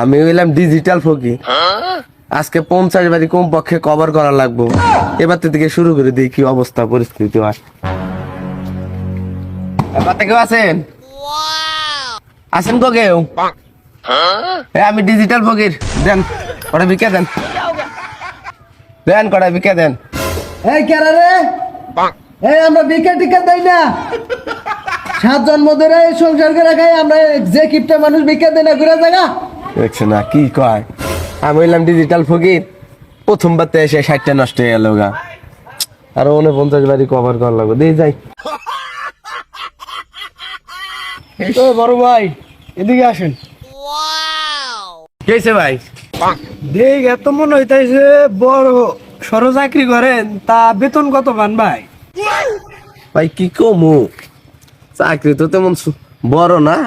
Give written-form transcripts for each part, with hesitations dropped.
আমি হইলাম ডিজিটাল ফকির। আজকে 50 বাড়ি কমপক্ষে কভার করা লাগবো। এবার থেকে শুরু করে দিই কি অবস্থা পরিস্থিতি হয়। এবার কেউ আছেন? আছেন তো কেউ? আমি ডিজিটাল ফকির, দেন কটা বিকে দেন, দেন কটা বিকে দেন। এই কেরা রে? এই আমরা বিকে টিকা দেই না। 7 জন্ম ধরে এই সংসার করে খাই আমরা, যে কিপটা মানুষ বিকে দেয় না ঘুরে জায়গা। দেখছে না কি কয়? আমি হইলাম ডিজিটাল ফকির, প্রথমবার তো এসে 60টা নষ্ট হয়ে গেল গা, আর 49 বাড়ি কভার করা লাগবে। দিয়ে যাই। তো বড় ভাই এদিকে আসেন। কি হয়েছে ভাই? দেখ এত মনে হইতাছে বড় সরো চাকরি করেন, তা বেতন কত পান ভাই? ভাই কি কমু, চাকরি তো তেমন বড় না,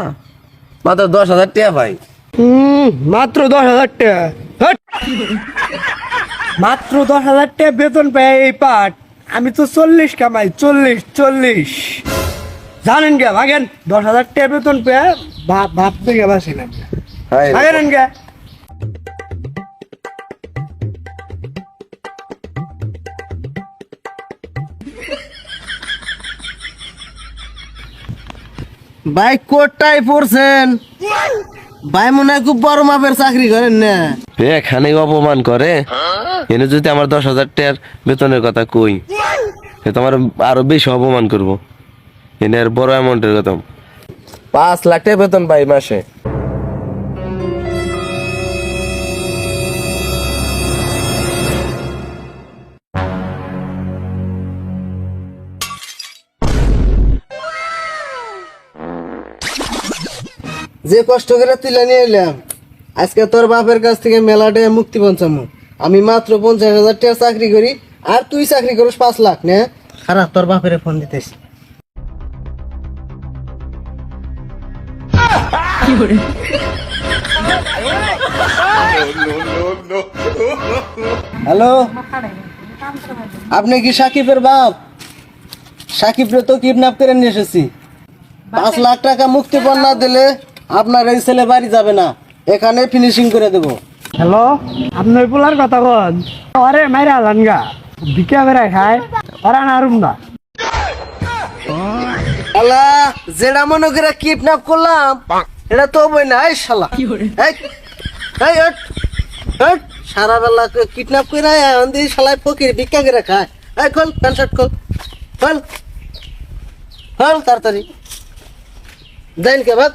মাত্র 10,000 টাকা ভাই। মাত্র 10,000 টাকা? হ্যাট! মাত্র 10,000 টাকা বেতন পাই এই পাট, আমি তো 40 কামাই। 40 জানেন কে ভাগেন? 10,000 টাকা বেতন পেয়ে ভাত থেকে বাসেন হায় রে। ভাগেন কে? ভাই কোটটাই পড়ছেন, ভাই মনে হয় খুব বড় মাপের চাকরি করেন না। এখানে অপমান করে, এনে যদি আমার 10,000 টাকার বেতনের কথা কই, সে তো আমার আরো বেশি অপমান করবো। এনে আর বড় অ্যামাউন্টের কথা, 5 লাখ টাকা বেতন পাই মাসে। যে কষ্ট করে তুলে নিয়ে এলাম, আজকে তোর বাপের কাছ থেকে মেলাটে মুক্তি পঞ্চাম। আমি মাত্র 50,000 টাকা চাকরি করি, আর তুই চাকরি করিস 5 লাখ না? খারাপ, তোর বাপের ফোন দিতেছি। হ্যালো, আপনি কি সাকিবের বাপ? সাকিবরে তো কিডন্যাপ করে নিয়ে এসেছি। 5 লাখ টাকা মুক্তিপণ না দিলে আপনার এই ছেলে বাড়ি যাবে না, এখানে ফিনিশিং করে দেবো। হ্যালো, আপনার পোলার কথা কন? আরে মাইরা লানগা বিকা বেড়া খায়, ওরা না রুম না। শালা যেটা মনে করে কিডন্যাপ করলাম, এটা তো বই না। এই শালা, এই হট, সারা বেলা কিডন্যাপ করে আনন্দি শালায় ফকির ভিক্ষা করে খায়। এই খোল প্যান্ট শার্ট, খোল খোল খোল তাড়াতাড়ি। দেন কে ভাত?